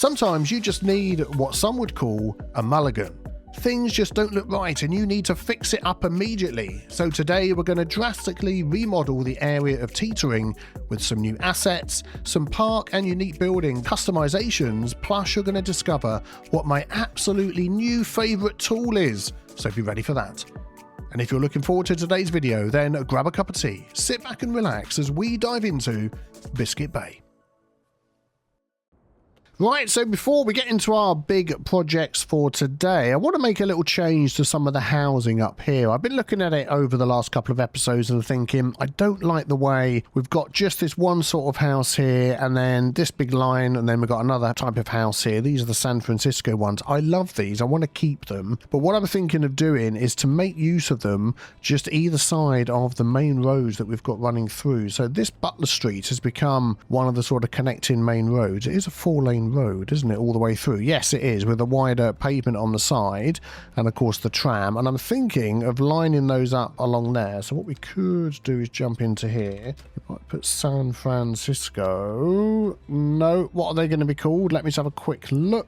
Sometimes you just need what some would call a mulligan. Things just don't look right and you need to fix it up immediately. So today we're going to drastically remodel the area of Teetering with some new assets, some park and unique building customizations, plus you're going to discover what my absolutely new favourite tool is. So be ready for that. And if you're looking forward to today's video, then grab a cup of tea, sit back and relax as we dive into Biscuit Bay. Right, so before we get into our big projects for today, I want to make a little change to some of the housing up here. I've been looking at it over the last couple of episodes and thinking, I don't like the way we've got just this one sort of house here and then this big line and then we've got another type of house here. These are the San Francisco ones. I love these. I want to keep them. But what I'm thinking of doing is to make use of them just either side of the main roads that we've got running through. So this Butler Street has become one of the sort of connecting main roads. It is a 4-lane road, isn't it, all the way through? Yes, it is, with a wider pavement on the side and of course the tram, and I'm thinking of lining those up along there. So what we could do is jump into here. We might put San Francisco. No, what are they going to be called? Let me just have a quick look.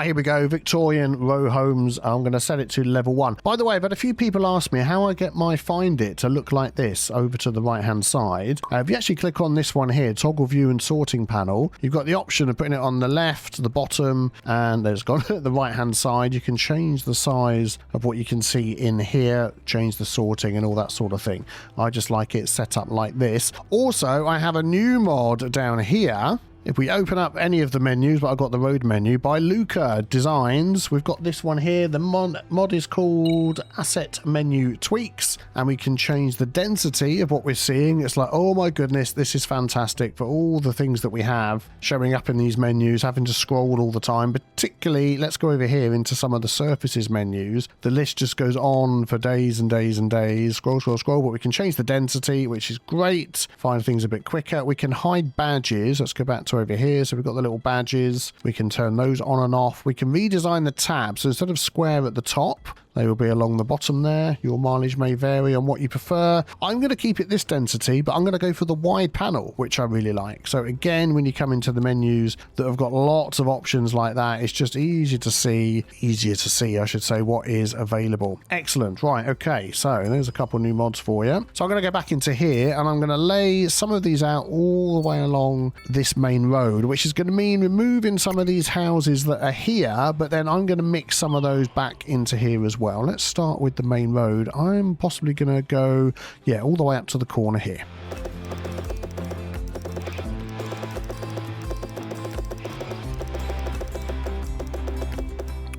Here we go, Victorian row homes. I'm going to set it to level 1. By the way, I've had a few people ask me how I get my Find It to look like this over to the right hand side. If you actually click on this one here, toggle view and sorting panel, you've got the option of putting it on the left, the bottom, and there's gone at the right hand side. You can change the size of what you can see in here, change the sorting and all that sort of thing. I just like it set up like this. Also, I have a new mod down here. If we open up any of the menus, but I've got the road menu by Luca Designs. We've got this one here. The mod is called Asset Menu Tweaks, and we can change the density of what we're seeing. It's like, oh my goodness, this is fantastic for all the things that we have showing up in these menus, having to scroll all the time. Particularly, let's go over here into some of the surfaces menus. The list just goes on for days and days and days. Scroll, scroll, scroll, but we can change the density, which is great. Find things a bit quicker. We can hide badges. Let's go back to over here. So we've got the little badges. We can turn those on and off. We can redesign the tabs. So instead of square at the top, they will be along the bottom there. Your mileage may vary on what you prefer. I'm going to keep it this density, but I'm going to go for the wide panel, which I really like. So again, when you come into the menus that have got lots of options like that, it's just easier to see, I should say, what is available. Excellent. Right. Okay. So there's a couple new mods for you. So I'm going to go back into here and I'm going to lay some of these out all the way along this main road, which is going to mean removing some of these houses that are here, but then I'm going to mix some of those back into here as well. Let's start with the main road. I'm possibly going to go, yeah, all the way up to the corner here.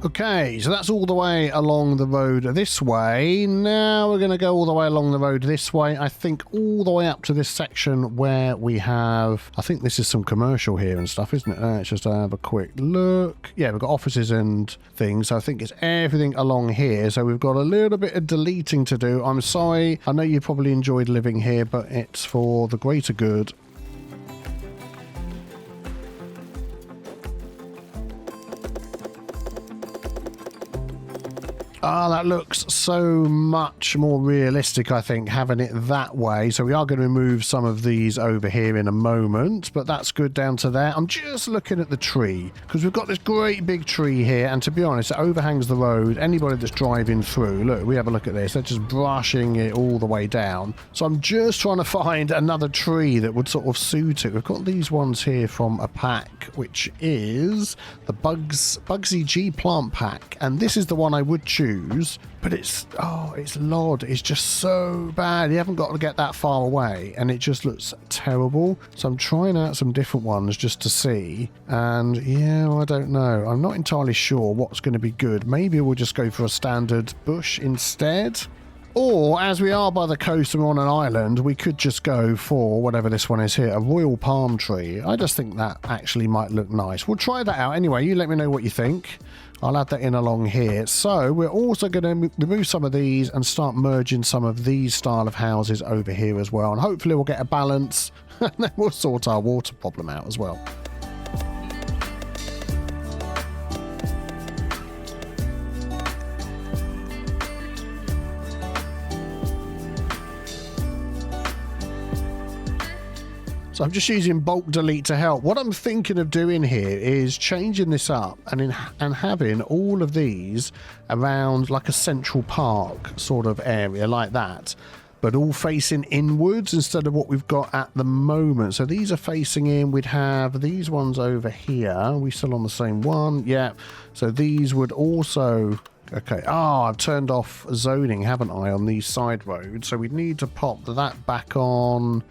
Okay, so that's all the way along the road this way. Now we're going to go all the way along the road this way. I think all the way up to this section where we have, I think this is some commercial here and stuff, isn't it? Let's just have a quick look. Yeah, we've got offices and things. So I think it's everything along here. So we've got a little bit of deleting to do. I'm sorry. I know you probably enjoyed living here, but it's for the greater good. That looks so much more realistic, I think, having it that way. So we are going to remove some of these over here in a moment, but that's good down to there. I'm just looking at the tree because we've got this great big tree here, and to be honest, it overhangs the road. Anybody that's driving through, look, we have a look at this. They're just brushing it all the way down. So I'm just trying to find another tree that would sort of suit it. We've got these ones here from a pack, which is the Bugsy G plant pack, and this is the one I would choose, but it's Lod. It's just so bad. You haven't got to get that far away and it just looks terrible. So I'm trying out some different ones just to see, and yeah, I don't know. I'm not entirely sure what's going to be good. Maybe we'll just go for a standard bush instead. Or, as we are by the coast and we're on an island, we could just go for whatever this one is here, a royal palm tree. I just think that actually might look nice. We'll try that out anyway. You let me know what you think. I'll add that in along here. So we're also going to remove some of these and start merging some of these style of houses over here as well. And hopefully we'll get a balance and then we'll sort our water problem out as well. So I'm just using bulk delete to help. What I'm thinking of doing here is changing this up and having all of these around like a central park sort of area like that, but all facing inwards instead of what we've got at the moment. So these are facing in. We'd have these ones over here. Are we still on the same one? Yeah. So these would also... Okay. Oh, I've turned off zoning, haven't I, on these side roads? So we'd need to pop that back on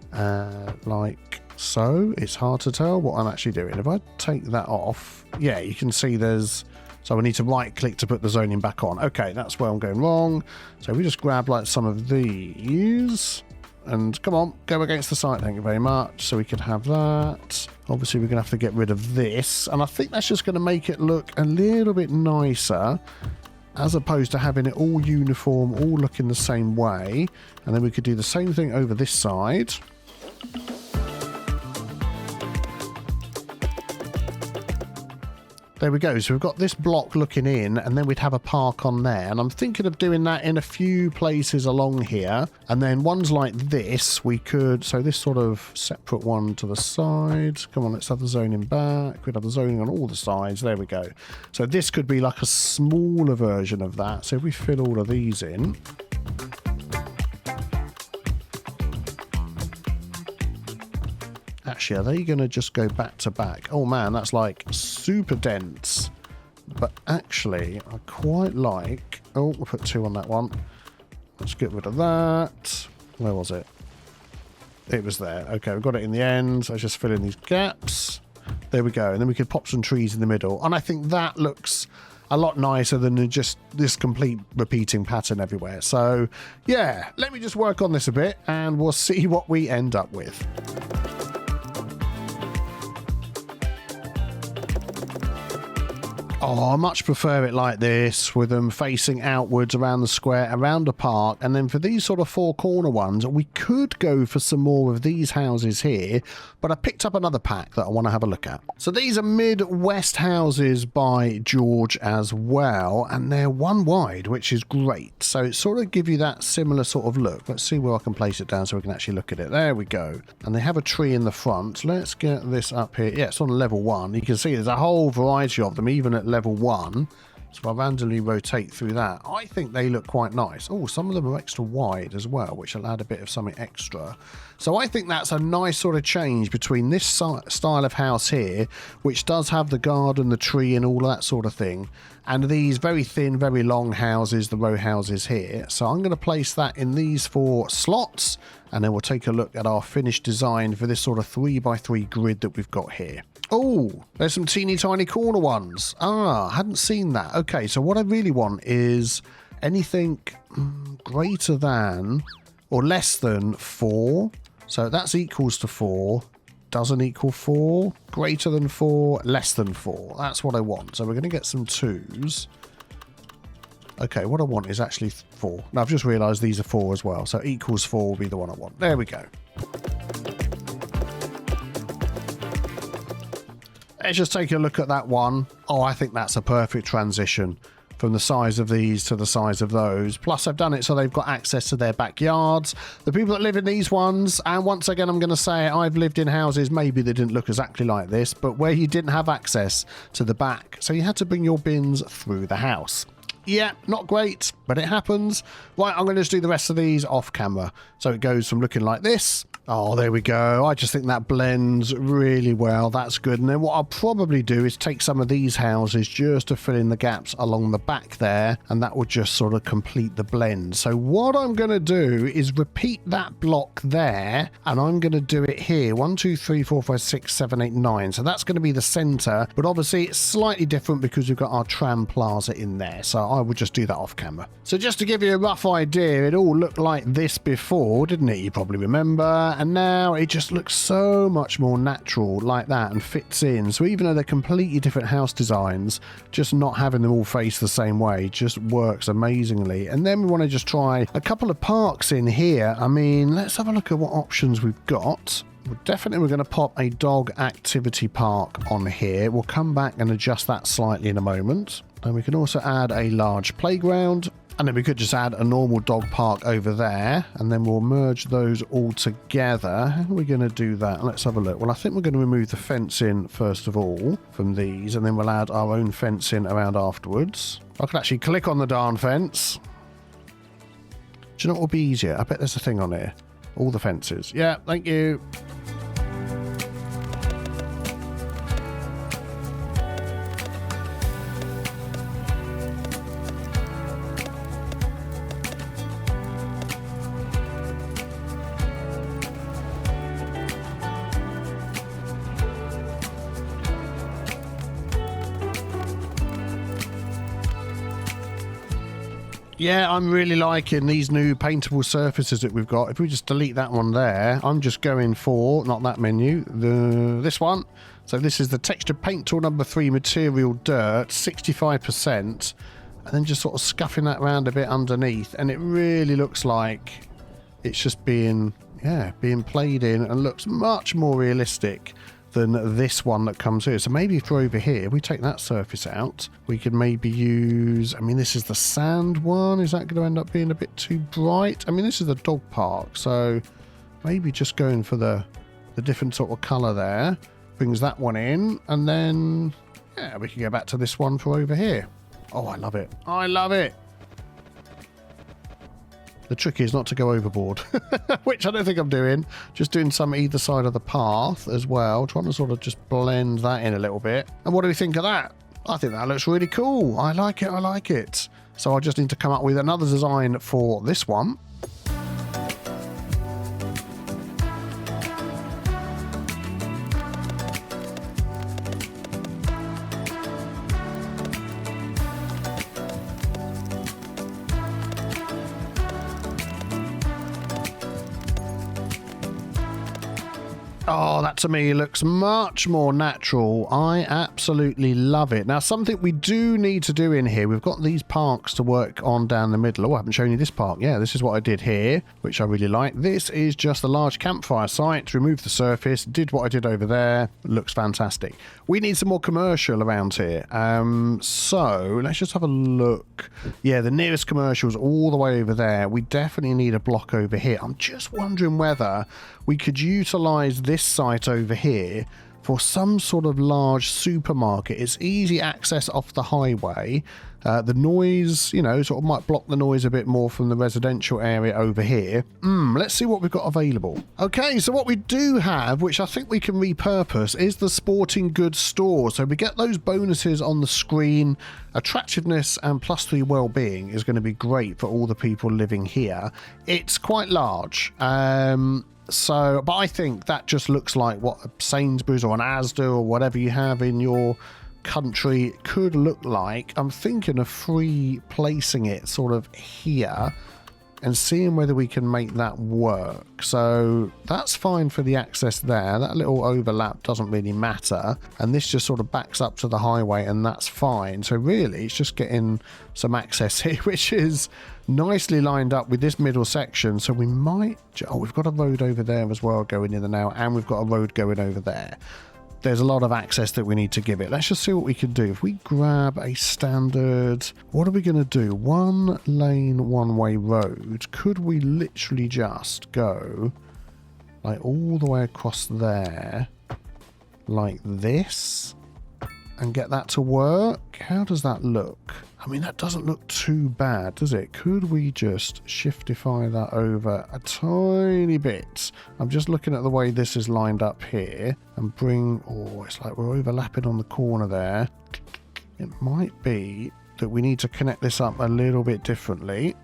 like so. It's hard to tell what I'm actually doing. If I take that off, yeah, you can see there's... So we need to right click to put the zoning back on. Okay, that's where I'm going wrong. So we just grab like some of these and come on, go against the site. Thank you very much. So we could have that. Obviously, we're going to have to get rid of this. And I think that's just going to make it look a little bit nicer, as opposed to having it all uniform, all looking the same way. And then we could do the same thing over this side. There we go. So we've got this block looking in, and then we'd have a park on there. And I'm thinking of doing that in a few places along here. And then ones like this, we could... So this sort of separate one to the side. Come on, let's have the zoning back. We'd have the zoning on all the sides. There we go. So this could be like a smaller version of that. So if we fill all of these in... Actually, are they going to just go back to back? Oh man, that's like super dense. But actually, I quite like... Oh, we'll put 2 on that one. Let's get rid of that. Where was it? It was there. Okay, we've got it in the end. So just fill in these gaps. There we go. And then we could pop some trees in the middle. And I think that looks a lot nicer than just this complete repeating pattern everywhere. So, yeah, let me just work on this a bit and we'll see what we end up with. Oh, I much prefer it like this, with them facing outwards around the square, around the park. And then for these sort of 4 corner ones, we could go for some more of these houses here, but I picked up another pack that I want to have a look at. So these are Midwest houses by George as well, and they're 1 wide, which is great. So it sort of give you that similar sort of look. Let's see where I can place it down so we can actually look at it. There we go. And they have a tree in the front. Let's get this up here. Yeah, it's on level 1. You can see there's a whole variety of them, even at level 1. So if I randomly rotate through that, I think they look quite nice. Oh, some of them are extra wide as well, which will add a bit of something extra. So I think that's a nice sort of change between this style of house here, which does have the garden, the tree and all that sort of thing, and these very thin, very long houses, the row houses here. So I'm going to place that in these 4 slots, and then we'll take a look at our finished design for this sort of 3x3 grid that we've got here. Oh, there's some teeny tiny corner ones. Ah, hadn't seen that. Okay, so what I really want is anything greater than or less than 4. So that's equals to 4. Doesn't equal 4. Greater than 4. Less than 4. That's what I want. So we're going to get some 2s. Okay, what I want is actually 4. Now, I've just realised these are 4 as well. So equals 4 will be the one I want. There we go. Let's just take a look at that one. Oh, I think that's a perfect transition from the size of these to the size of those. Plus, I've done it so they've got access to their backyards. The people that live in these ones, and once again, I'm going to say I've lived in houses, maybe they didn't look exactly like this, but where you didn't have access to the back. So you had to bring your bins through the house. Yeah, not great, but it happens. Right, I'm going to just do the rest of these off camera. So it goes from looking like this. Oh, there we go. I just think that blends really well. That's good. And then what I'll probably do is take some of these houses just to fill in the gaps along the back there, and that will just sort of complete the blend. So what I'm going to do is repeat that block there, and I'm going to do it here. 1, 2, 3, 4, 5, 6, 7, 8, 9. So that's going to be the center, but obviously it's slightly different because we've got our tram plaza in there. So I will just do that off camera. So just to give you a rough idea, it all looked like this before, didn't it? You probably remember. And now it just looks so much more natural like that and fits in. So even though they're completely different house designs, just not having them all face the same way just works amazingly. And then we want to just try a couple of parks in here. I mean, let's have a look at what options we've got. We're going to pop a dog activity park on here. We'll come back and adjust that slightly in a moment. And we can also add a large playground. And then we could just add a normal dog park over there, and then we'll merge those all together. How are we going to do that? Let's have a look. Well, I think we're going to remove the fencing first of all from these, and then we'll add our own fencing around afterwards. I could actually click on the darn fence. Do you know what will be easier? I bet there's a thing on here. All the fences. Yeah, thank you. Yeah, I'm really liking these new paintable surfaces that we've got. If we just delete that one there, I'm just going for, not that menu, this one. So this is the textured paint tool number 3 material dirt, 65%, and then just sort of scuffing that around a bit underneath, and it really looks like it's just being played in and looks much more realistic than this one that comes here. So maybe if we're over here, if we take that surface out, we could maybe use, I mean, this is the sand one. Is that going to end up being a bit too bright? I mean, this is the dog park, so maybe just going for the different sort of colour there brings that one in, and then, yeah, we can go back to this one for over here. Oh, I love it. I love it. The trick is not to go overboard, which I don't think I'm doing. Just doing some either side of the path as well, trying to sort of just blend that in a little bit. And what do we think of that? I think that looks really cool. I like it, I like it. So I just need to come up with another design for this one. Oh, that to me looks much more natural. I absolutely love it. Now, something we do need to do in here, we've got these parks to work on down the middle. Oh, I haven't shown you this park. Yeah, this is what I did here, which I really like. This is just a large campfire site. Remove the surface, did what I did over there. Looks fantastic. We need some more commercial around here. So let's just have a look. Yeah, the nearest commercial is all the way over there. We definitely need a block over here. I'm just wondering whether we could utilize this site over here for some sort of large supermarket. It's easy access off the highway. The noise, you know, sort of might block the noise a bit more from the residential area over here. Let's see what we've got available. Okay, so what we do have, which I think we can repurpose, is the sporting goods store. So we get those bonuses on the screen. Attractiveness and +3 well-being is going to be great for all the people living here. It's quite large. So, but I think that just looks like what a Sainsbury's or an Asda or whatever you have in your country could look like. I'm thinking of placing it sort of here and seeing whether we can make that work. So that's fine for the access there. That little overlap doesn't really matter. And this just sort of backs up to the highway, and that's fine. So really, it's just getting some access here, which is nicely lined up with this middle section. So we might... Oh, we've got a road over there as well going in and out, and we've got a road going over there. There's a lot of access that we need to give it. Let's just see what we can do. If we grab a standard... What are we going to do? 1 lane, one-way road. Could we literally just go like all the way across there like this and get that to work? How does that look? I mean, that doesn't look too bad, does it? Could we just shiftify that over a tiny bit? I'm just looking at the way this is lined up here and bring... Oh, it's like we're overlapping on the corner there. It might be that we need to connect this up a little bit differently.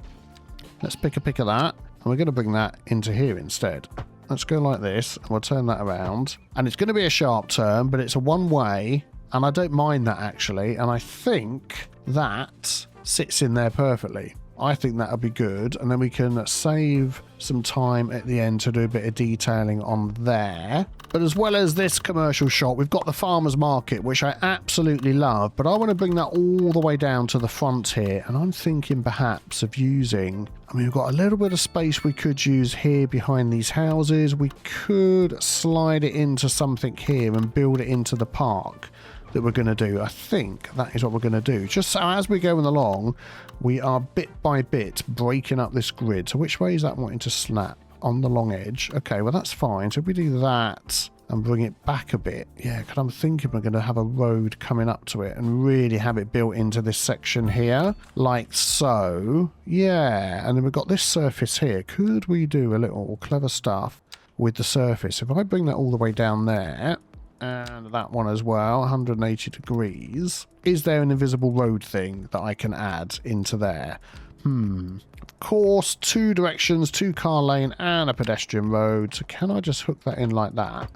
Let's pick a pick of that, and we're going to bring that into here instead. Let's go like this, and we'll turn that around. And it's going to be a sharp turn, but it's a one-way, and I don't mind that actually, and I think that sits in there perfectly. I think that'll be good, and then we can save some time at the end to do a bit of detailing on there. But as well as this commercial shop, we've got the farmer's market, which I absolutely love, but I want to bring that all the way down to the front here, and I'm thinking perhaps of using... I mean, we've got a little bit of space we could use here behind these houses. We could slide it into something here and build it into the park. that we're going to do. I think that is what we're going to do. Just so as we're going along, we are bit by bit breaking up this grid. So which way is that wanting to snap? On the long edge. Okay, well that's fine. So if we do that and bring it back a bit, yeah, because I'm thinking we're going to have a road coming up to it and really have it built into this section here, like so. Yeah, and then we've got this surface here. Could we do a little clever stuff with the surface? If I bring that all the way down there, and that one as well, 180 degrees, is there an invisible road thing that I can add into there? Of course, 2 directions, 2 car lane and a pedestrian road. So can I just hook that in like that?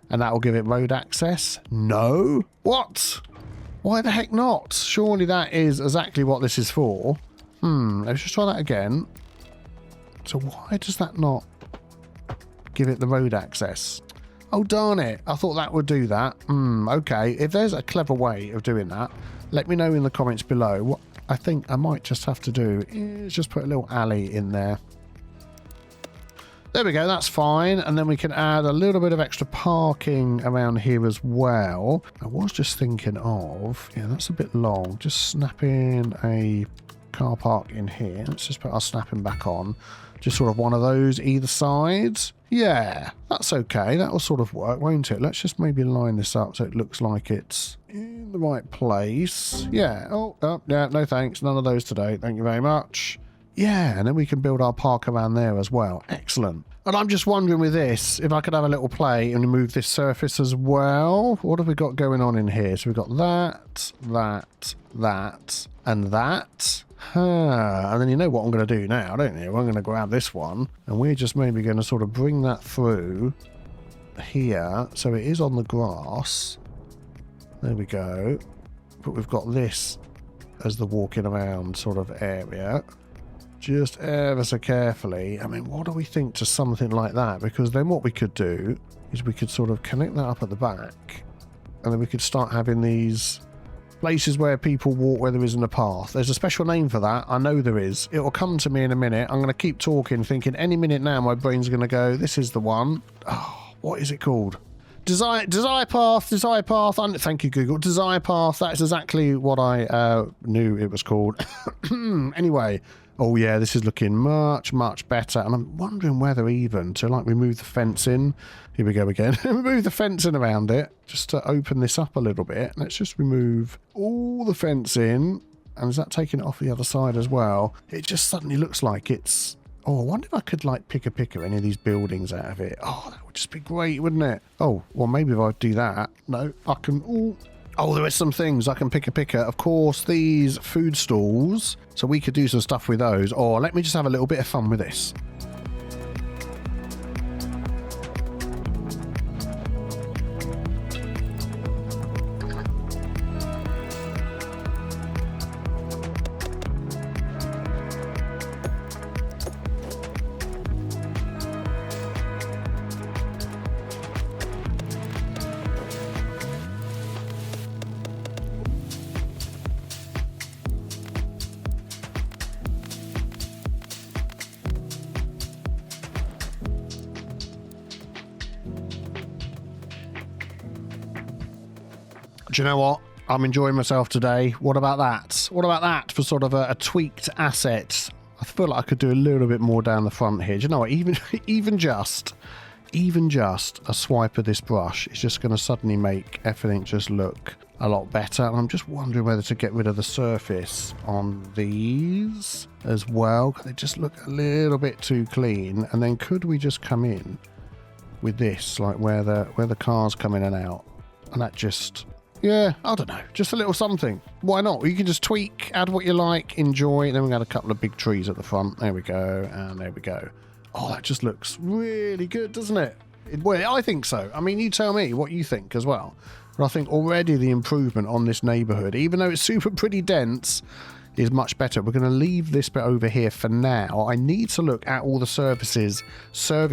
And that will give it road access? No? What? Why the heck not? Surely that is exactly what this is for. Let's just try that again. So why does that not give it the road access? Oh, darn it. I thought that would do that. Okay. If there's a clever way of doing that, let me know in the comments below. What I think I might just have to do is just put a little alley in there. There we go, that's fine. And then we can add a little bit of extra parking around here as well. I was just thinking of, yeah, that's a bit long. Just snapping a car park in here. Let's just put our snapping back on. Just sort of one of those either side. Yeah, that's okay. That will sort of work, won't it? Let's just maybe line this up so it looks like it's in the right place. Yeah. Oh, yeah, no thanks. None of those today. Thank you very much. Yeah, and then we can build our park around there as well. Excellent. And I'm just wondering with this, if I could have a little play and remove this surface as well. What have we got going on in here? So we've got that, and that. And then you know what I'm going to do now, don't you? I'm going to grab this one, and we're just maybe going to sort of bring that through here. So it is on the grass. There we go. But we've got this as the walking around sort of area. Just ever so carefully. I mean, what do we think to something like that? Because then what we could do is we could sort of connect that up at the back, and then we could start having these places where people walk where there isn't a path. There's a special name for that. I know there is. It will come to me in a minute. I'm going to keep talking, thinking any minute now my brain's going to go, this is the one. Oh, what is it called? Desire path. Thank you, Google. Desire path. That is exactly what I knew it was called. Anyway. Oh yeah, this is looking much, much better. And I'm wondering whether even to like remove the fencing. Here we go again. Remove the fencing around it just to open this up a little bit. Let's just remove all the fencing. And is that taking it off the other side as well? It just suddenly looks like it's... Oh, I wonder if I could like pick any of these buildings out of it. Oh, that would just be great, wouldn't it? Oh, well maybe if I do that. No, I can... Ooh. Oh, there are some things I can pick. Of course, these food stalls. So we could do some stuff with those. Or let me just have a little bit of fun with this. Do you know what? I'm enjoying myself today. What about that? What about that for sort of a tweaked asset? I feel like I could do a little bit more down the front here. Do you know what? Even just a swipe of this brush is just going to suddenly make everything just look a lot better. And I'm just wondering whether to get rid of the surface on these as well. They just look a little bit too clean. And then could we just come in with this, like where the cars come in and out? And that just... Yeah, I don't know. Just a little something. Why not? You can just tweak, add what you like, enjoy. Then we got a couple of big trees at the front. There we go. And there we go. Oh, that just looks really good, doesn't it? Well, I think so. I mean, you tell me what you think as well. But I think already the improvement on this neighbourhood, even though it's super pretty dense, is much better. We're going to leave this bit over here for now. I need to look at all the services and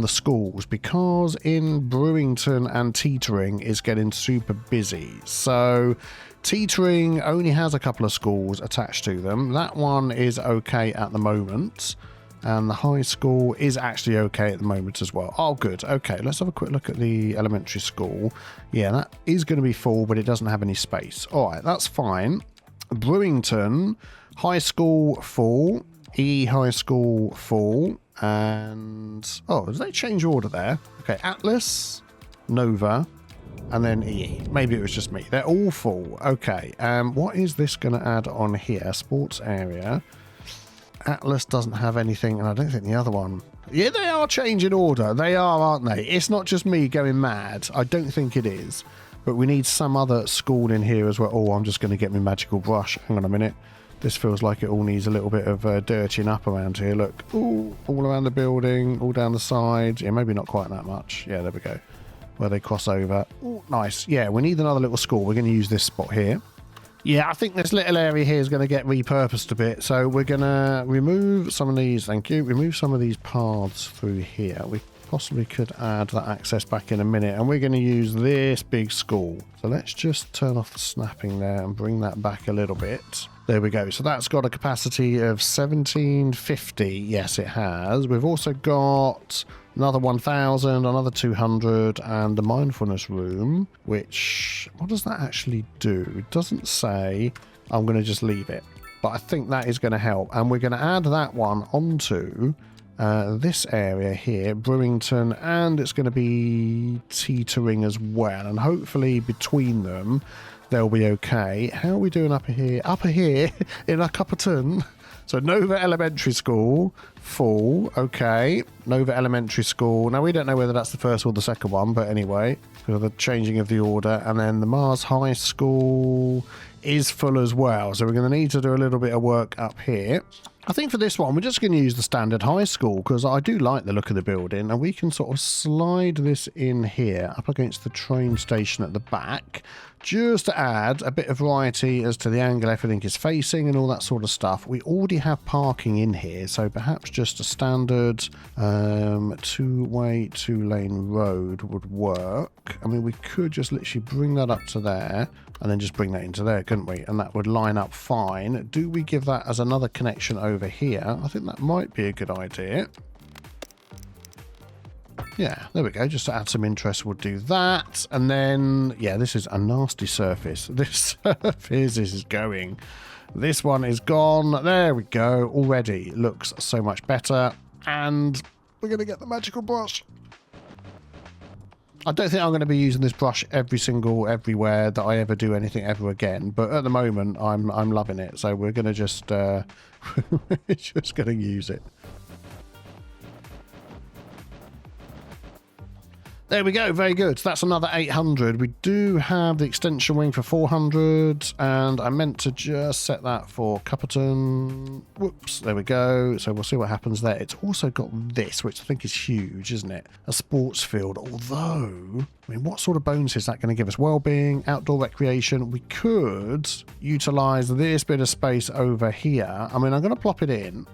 the schools, because in Brewington and Teetering is getting super busy. So Teetering only has a couple of schools attached to them. That one is okay at the moment. And the high school is actually okay at the moment as well. Oh, good. Okay, let's have a quick look at the elementary school. Yeah, that is going to be full, but it doesn't have any space. All right, that's fine. Brewington, high school full. E high school full. And, oh, did they change order there? Okay, Atlas, Nova, and then E. Maybe it was just me. They're all full. Okay, what is this going to add on here? Sports area. Atlas doesn't have anything, and I don't think the other one... Yeah, they are changing order. They are, aren't they? It's not just me going mad. I don't think it is. But we need some other school in here as well. Oh, I'm just going to get my magical brush. Hang on a minute. This feels like it all needs a little bit of dirtying up around here. Look. Ooh, all around the building, all down the sides. Yeah, maybe not quite that much. Yeah, there we go. Where they cross over. Ooh, nice. Yeah, we need another little school. We're going to use this spot here. Yeah, I think this little area here is going to get repurposed a bit. So we're going to remove some of these, thank you, remove some of these paths through here. We possibly could add that access back in a minute. And we're going to use this big school. So let's just turn off the snapping there and bring that back a little bit. There we go. So that's got a capacity of 1750. Yes, it has. We've also got... another 1,000, another 200, and the mindfulness room, which, what does that actually do? It doesn't say. I'm going to just leave it. But I think that is going to help. And we're going to add that one onto this area here, Brewington, and it's going to be teetering as well. And hopefully between them, they'll be okay. How are we doing up here? Up here in a Cupperton. So Nova Elementary School, full, okay. Nova Elementary School. Now, we don't know whether that's the first or the second one, but anyway, because of the changing of the order. And then the Mars High School is full as well. So we're going to need to do a little bit of work up here. I think for this one, we're just going to use the standard high school because I do like the look of the building, and we can sort of slide this in here up against the train station at the back just to add a bit of variety as to the angle everything is facing and all that sort of stuff. We already have parking in here, so perhaps just a standard two-way, two-lane road would work. I mean, we could just literally bring that up to there and then just bring that into there, couldn't we? And that would line up fine. Do we give that as another connection over here? I think that might be a good idea. Yeah, there we go. Just to add some interest, we'll do that. And then, yeah, this is a nasty surface. This surface is going. This one is gone. There we go. Already looks so much better. And we're going to get the magical brush. I don't think I'm going to be using this brush everywhere that I ever do anything ever again. But at the moment, I'm loving it. So we're going to just, we're just going to use it. There we go. Very good. So that's another 800. We do have the extension wing for 400. And I meant to just set that for Cupperton. Whoops. There we go. So we'll see what happens there. It's also got this, which I think is huge, isn't it? A sports field. Although, I mean, what sort of bonus is that going to give us? Wellbeing, outdoor recreation. We could utilize this bit of space over here. I mean, I'm going to plop it in.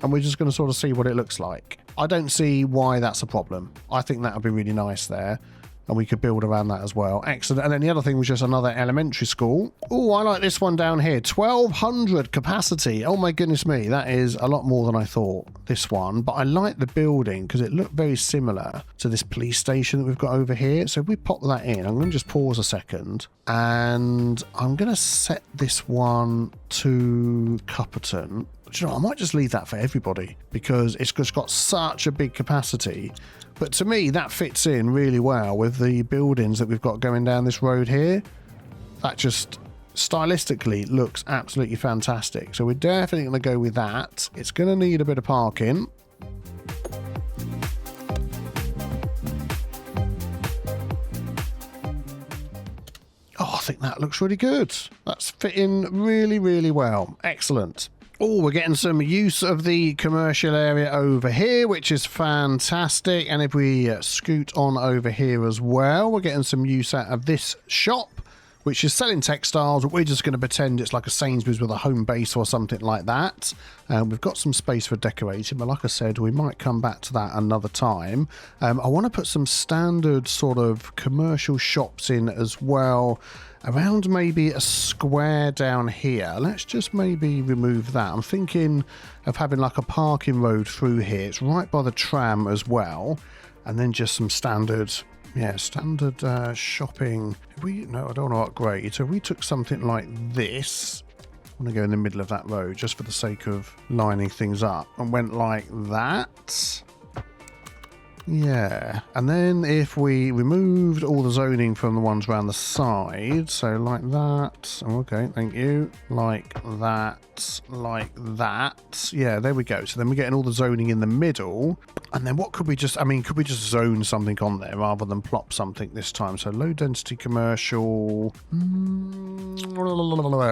And we're just going to sort of see what it looks like. I don't see why that's a problem. I think that would be really nice there. And we could build around that as well. Excellent. And then the other thing was just another elementary school. Oh, I like this one down here. 1,200 capacity. Oh my goodness me. That is a lot more than I thought, this one. But I like the building because it looked very similar to this police station that we've got over here. So if we pop that in, I'm going to just pause a second. And I'm going to set this one to Cupperton. Do you know, I might just leave that for everybody because it's just got such a big capacity. But to me, that fits in really well with the buildings that we've got going down this road here. That just stylistically looks absolutely fantastic. So we're definitely going to go with that. It's going to need a bit of parking. Oh, I think that looks really good. That's fitting really, really well. Excellent. Oh, we're getting some use of the commercial area over here, which is fantastic. And if we scoot on over here as well, we're getting some use out of this shop, which is selling textiles. We're just going to pretend it's like a Sainsbury's with a home base or something like that. We've got some space for decorating, but like I said, we might come back to that another time. I want to put some standard sort of commercial shops in as well, around maybe a square down here. Let's just maybe remove that. I'm thinking of having like a parking road through here. It's right by the tram as well. And then just some standard, standard shopping. No, I don't want to upgrade. So we took something like this. I'm going to go in the middle of that road just for the sake of lining things up, and went like that. Yeah, and then if we removed all the zoning from the ones around the side, so like that, okay, thank you, like that, like that, yeah, there we go. So then we're getting all the zoning in the middle, and then what could we just, could we just zone something on there rather than plop something this time? So low density commercial,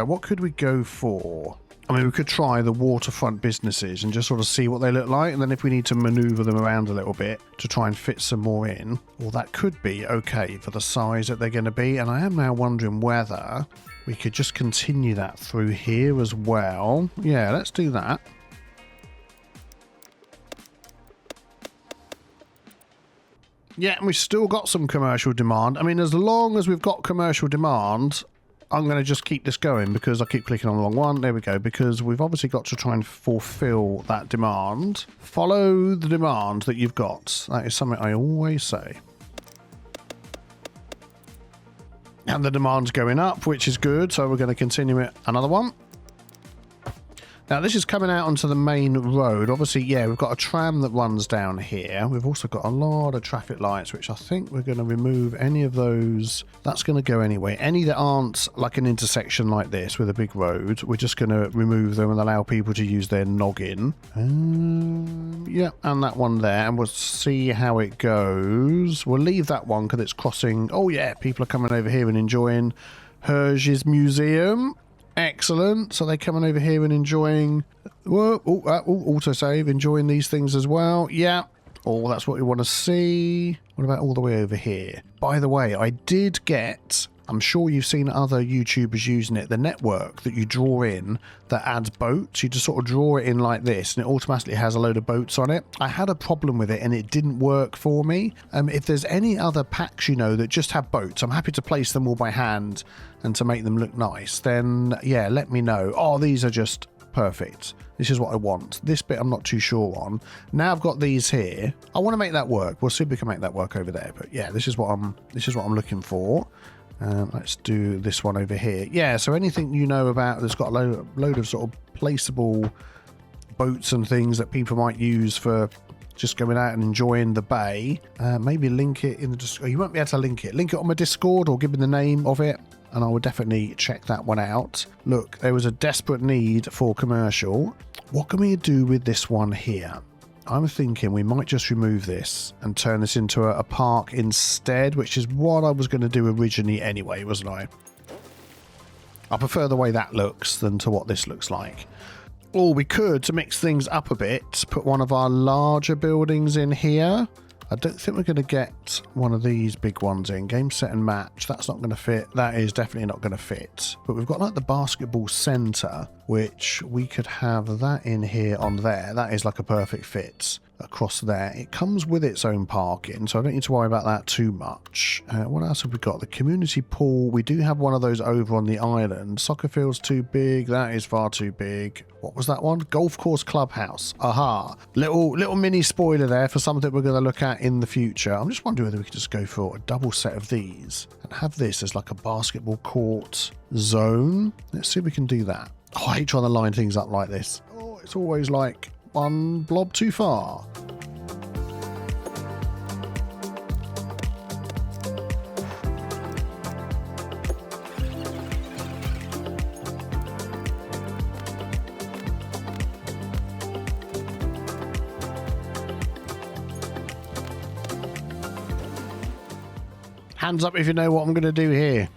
what could we go for? We could try the waterfront businesses and just sort of see what they look like, and then if we need to maneuver them around a little bit to try and fit some more in, well, that could be okay for the size that they're going to be. And I am now wondering whether we could just continue that through here as well. Yeah, let's do that. Yeah, and we've still got some commercial demand. As long as we've got commercial demand, I'm going to just keep this going because I keep clicking on the wrong one. There we go, because we've obviously got to try and fulfill that demand. Follow the demand that you've got. That is something I always say. And the demand's going up, which is good, so we're going to continue it. Another one. Now, this is coming out onto the main road. Obviously, yeah, we've got a tram that runs down here. We've also got a lot of traffic lights, which I think we're going to remove any of those. That's going to go anyway. Any that aren't like an intersection like this with a big road, we're just going to remove them and allow people to use their noggin. Yeah, and that one there, and we'll see how it goes. We'll leave that one because it's crossing. Oh, yeah, people are coming over here and enjoying Hergé's Museum. Excellent. So they're coming over here and enjoying, autosave, enjoying these things as well. Yeah. Oh, that's what we want to see. What about all the way over here? By the way, I did get, I'm sure you've seen other YouTubers using it, the network that you draw in that adds boats. You just sort of draw it in like this and it automatically has a load of boats on it. I had a problem with it and it didn't work for me. If there's any other packs, that just have boats, I'm happy to place them all by hand and to make them look nice. Then, yeah, let me know. Oh, these are just perfect. This is what I want. This bit I'm not too sure on. Now I've got these here. I want to make that work. We'll see if we can make that work over there. But yeah, this is what I'm looking for. Let's do this one over here. Yeah, so anything about that's got a load of sort of placeable boats and things that people might use for just going out and enjoying the bay. Maybe link it in the... you won't be able to link it. Link it on my Discord or give me the name of it, and I will definitely check that one out. Look, there was a desperate need for commercial. What can we do with this one here? I'm thinking we might just remove this and turn this into a park instead, which is what I was going to do originally anyway, wasn't I? I prefer the way that looks than to what this looks like. Or we could, to mix things up a bit, put one of our larger buildings in here. I don't think we're going to get one of these big ones in. Game, set and match. That's not going to fit. That is definitely not going to fit. But we've got like the basketball center, which we could have that in here on there. That is like a perfect fit across there. It comes with its own parking, so I don't need to worry about that too much. What else have we got? The community pool. We do have one of those over on the island. Soccer field's too big. That is far too big. What was that one? Golf course clubhouse. Aha. Little mini spoiler there for something we're going to look at in the future. I'm just wondering whether we could just go for a double set of these and have this as like a basketball court zone. Let's see if we can do that. Oh, I hate trying to line things up like this. Oh, it's always like one blob too far. Hands up if you know what I'm going to do here.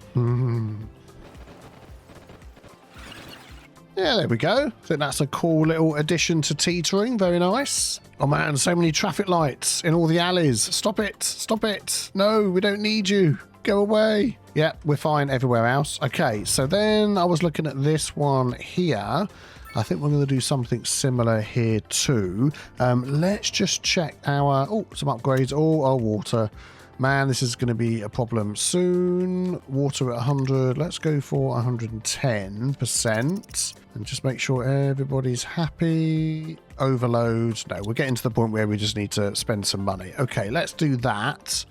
Yeah, there we go. I think that's a cool little addition to teetering. Very nice. Oh man, so many traffic lights in all the alleys. Stop it. Stop it. No, we don't need you. Go away. Yeah, we're fine everywhere else. Okay, so then I was looking at this one here. I think we're going to do something similar here too. Let's just check our... Oh, some upgrades. Oh, our water. Man, this is going to be a problem soon. Water at 100. Let's go for 110%. And just make sure everybody's happy. Overload. No, we're getting to the point where we just need to spend some money. Okay, let's do that.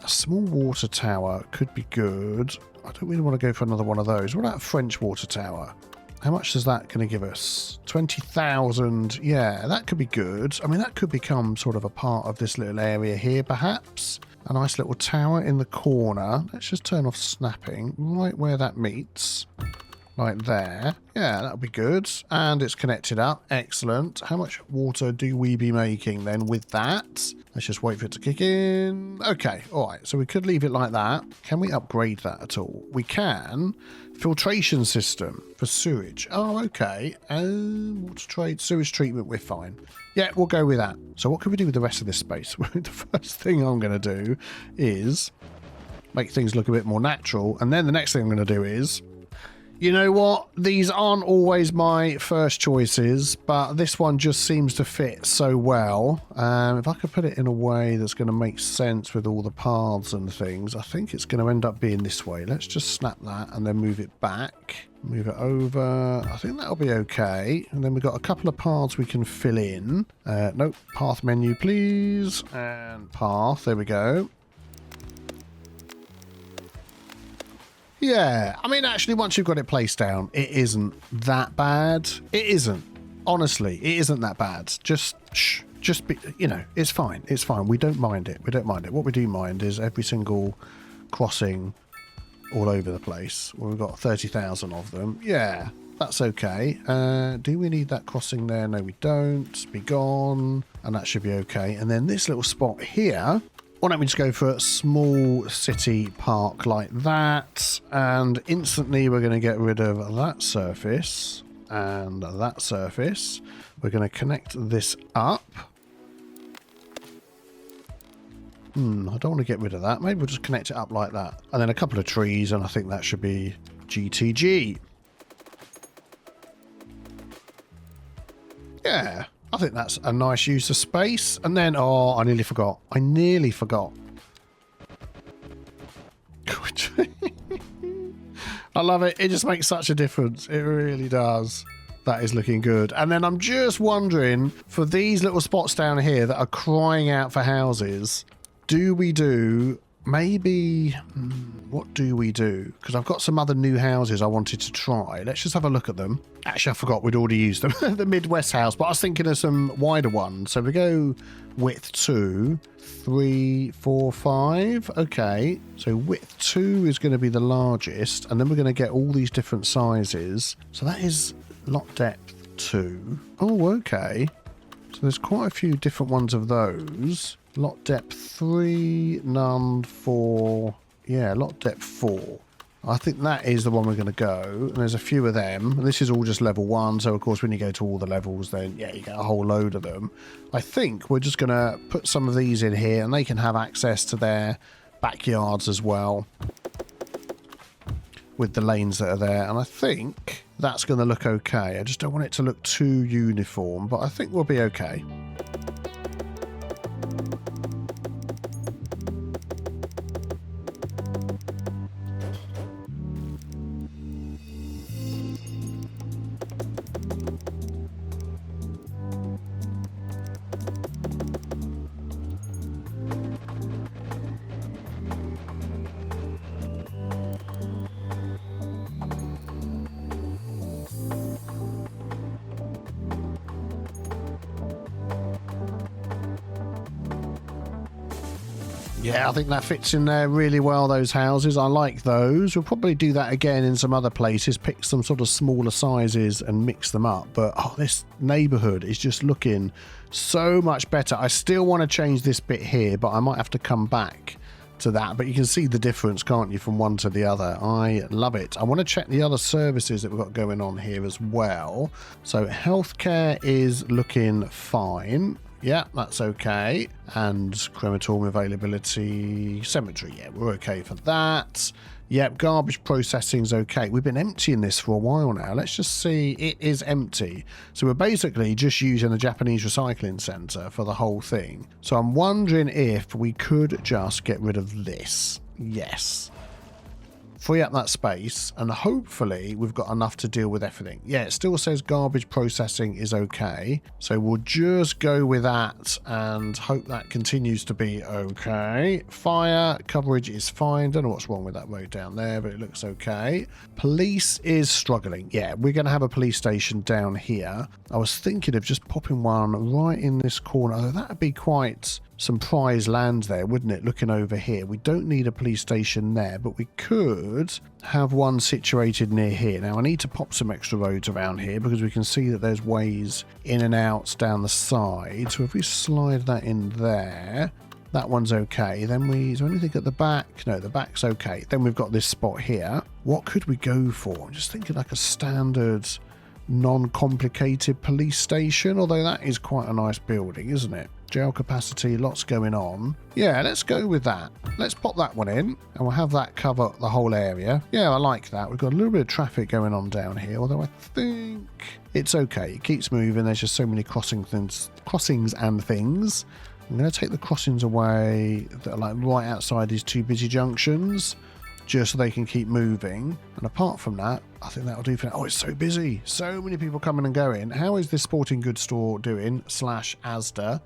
A small water tower could be good. I don't really want to go for another one of those. What about a French water tower? How much is that going to give us? 20,000. Yeah, that could be good. I mean, that could become sort of a part of this little area here, perhaps. A nice little tower in the corner. Let's just turn off snapping right where that meets. Right there. Yeah, that'll be good. And it's connected up. Excellent. How much water do we be making then with that? Let's just wait for it to kick in. Okay, all right. So we could leave it like that. Can we upgrade that at all? We can. Filtration system for sewage. Oh, okay. Water trade, sewage treatment, we're fine. Yeah, we'll go with that. So what can we do with the rest of this space? The first thing I'm going to do is make things look a bit more natural. And then the next thing I'm going to do is... You know what? These aren't always my first choices, but this one just seems to fit so well. If I could put it in a way that's going to make sense with all the paths and things, I think it's going to end up being this way. Let's just snap that and then move it back. Move it over. I think that'll be okay. And then we've got a couple of paths we can fill in. Nope. Path menu, please. And path. There we go. Yeah, I mean, actually, once you've got it placed down, it isn't that bad. It isn't. Honestly, it isn't that bad. Just be, you know, it's fine. It's fine. We don't mind it. We don't mind it. What we do mind is every single crossing all over the place. Well, we've got 30,000 of them. Yeah, that's okay. Do we need that crossing there? No, we don't. Be gone. And that should be okay. And then this little spot here... Why don't we just go for a small city park like that, and instantly we're going to get rid of that surface and that surface. We're going to connect this up. I don't want to get rid of that. Maybe we'll just connect it up like that. And then a couple of trees, and I think that should be GTG. Yeah. I think that's a nice use of space. And then, oh, I nearly forgot. I love it. It just makes such a difference. It really does. That is looking good. And then I'm just wondering, for these little spots down here that are crying out for houses, do we do... Maybe, what do we do? Because I've got some other new houses I wanted to try. Let's just have a look at them. Actually, I forgot we'd already used them. The Midwest house, but I was thinking of some wider ones. So we go width 2, 3, 4, 5. Okay, so width 2 is going to be the largest. And then we're going to get all these different sizes. So that is lot depth 2. Oh, okay. So there's quite a few different ones of those. Lot depth 3, none, 4. Yeah, lot depth 4. I think that is the one we're going to go. And there's a few of them. And this is all just level 1. So, of course, when you go to all the levels, then, yeah, you get a whole load of them. I think we're just going to put some of these in here. And they can have access to their backyards as well. With the lanes that are there. And I think that's going to look okay. I just don't want it to look too uniform. But I think we'll be okay. Yeah, I think that fits in there really well, those houses. I like those. We'll probably do that again in some other places, pick some sort of smaller sizes and mix them up. But, oh, this neighbourhood is just looking so much better. I still want to change this bit here, but I might have to come back to that. But you can see the difference, can't you, from one to the other? I love it. I want to check the other services that we've got going on here as well. So healthcare is looking fine. Yeah, that's okay. And crematorium availability, cemetery. Yeah, we're okay for that. Yep, garbage processing's okay. We've been emptying this for a while now. Let's just see. It is empty. So we're basically just using the Japanese recycling centre for the whole thing. So I'm wondering if we could just get rid of this. Yes. Free up that space, and hopefully we've got enough to deal with everything. Yeah, it still says garbage processing is okay. So we'll just go with that and hope that continues to be okay. Fire coverage is fine. Don't know what's wrong with that road down there, but it looks okay. Police is struggling. Yeah, we're going to have a police station down here. I was thinking of just popping one right in this corner. Oh, that would be quite some prize land there, wouldn't it, looking over here. We don't need a police station there, but we could have one situated near here. Now I need to pop some extra roads around here because we can see that there's ways in and out down the side. So if we slide that in there, that one's okay. Then is there anything at the back? No, the back's okay. Then we've got this spot here. What could we go for? I'm just thinking like a standard non-complicated police station, although that is quite a nice building, isn't it? Jail capacity, lots going on. Yeah, let's go with that. Let's pop that one in, and we'll have that cover the whole area. Yeah, I like that. We've got a little bit of traffic going on down here, although I think it's okay. It keeps moving. There's just so many crossings and things. I'm going to take the crossings away that are like right outside these two busy junctions, just so they can keep moving. And apart from that, I think that'll do for now. Oh, it's so busy. So many people coming and going. How is this sporting goods store doing? /Asda.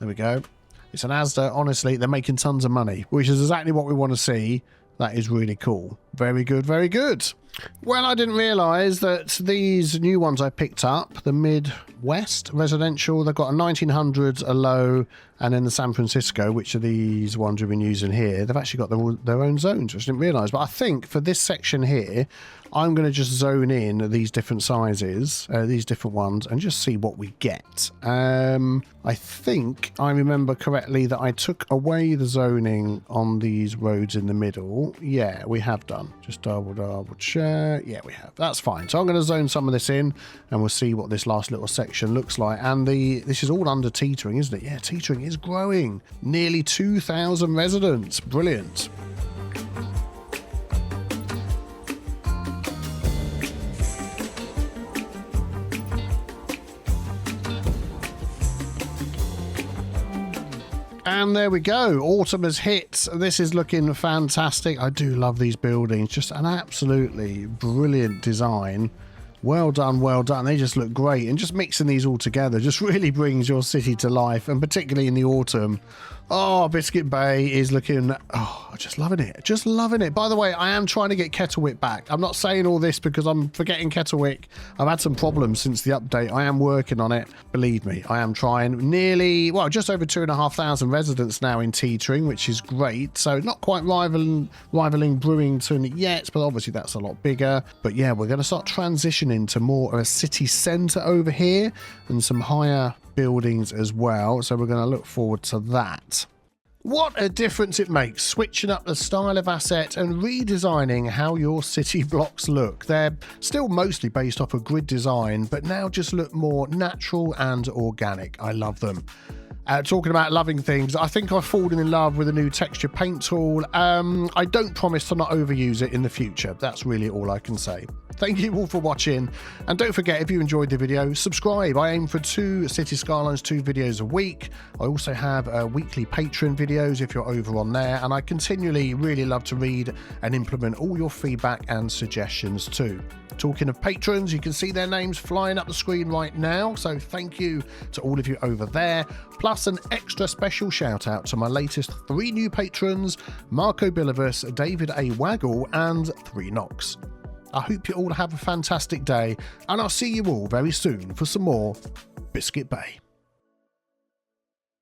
There we go. It's an Asda. Honestly, they're making tons of money, which is exactly what we want to see. That is really cool. Very good, very good. Well, I didn't realise that these new ones I picked up, the Midwest residential, they've got a 1900s, a low, and then the San Francisco, which are these ones we've been using here. They've actually got their own zones, which I didn't realise. But I think for this section here, I'm going to just zone in these different sizes, these different ones, and just see what we get. I think I remember correctly that I took away the zoning on these roads in the middle. Yeah, we have done. Just double check. Yeah, we have. That's fine. So I'm going to zone some of this in, and we'll see what this last little section looks like. And this is all under teetering, isn't it? Yeah, teetering is growing. Nearly 2,000 residents. Brilliant. And there we go. Autumn has hit. This is looking fantastic. I do love these buildings. Just an absolutely brilliant design. Well done, well done. They just look great. And just mixing these all together just really brings your city to life. And particularly in the autumn. Oh, Biscuit Bay is looking... Oh, just loving it. Just loving it. By the way, I am trying to get Kettlewick back. I'm not saying all this because I'm forgetting Kettlewick. I've had some problems since the update. I am working on it. Believe me, I am trying. Nearly, well, just over 2,500 residents now in teetering, which is great. So not quite rivaling Brewington yet, but obviously that's a lot bigger. But yeah, we're going to start transitioning to more of a city centre over here and some higher buildings as well, so we're going to look forward to that. What a difference it makes switching up the style of asset and redesigning how your city blocks look. They're still mostly based off a grid design, but now just look more natural and organic. I love them. Talking about loving things, I think I've fallen in love with a new texture paint tool. I don't promise to not overuse it in the future. That's really all I can say. Thank you all for watching, and don't forget, if you enjoyed the video, subscribe. I aim for 2 City Skylines 2 videos a week. I also have weekly Patreon videos if you're over on there, and I continually really love to read and implement all your feedback and suggestions too. Talking of patrons, you can see their names flying up the screen right now, so thank you to all of you over there, plus an extra special shout out to my latest 3 new patrons, Marco Bilivus, David A. Waggle and 3 Knox. I hope you all have a fantastic day, and I'll see you all very soon for some more Biscuit Bay.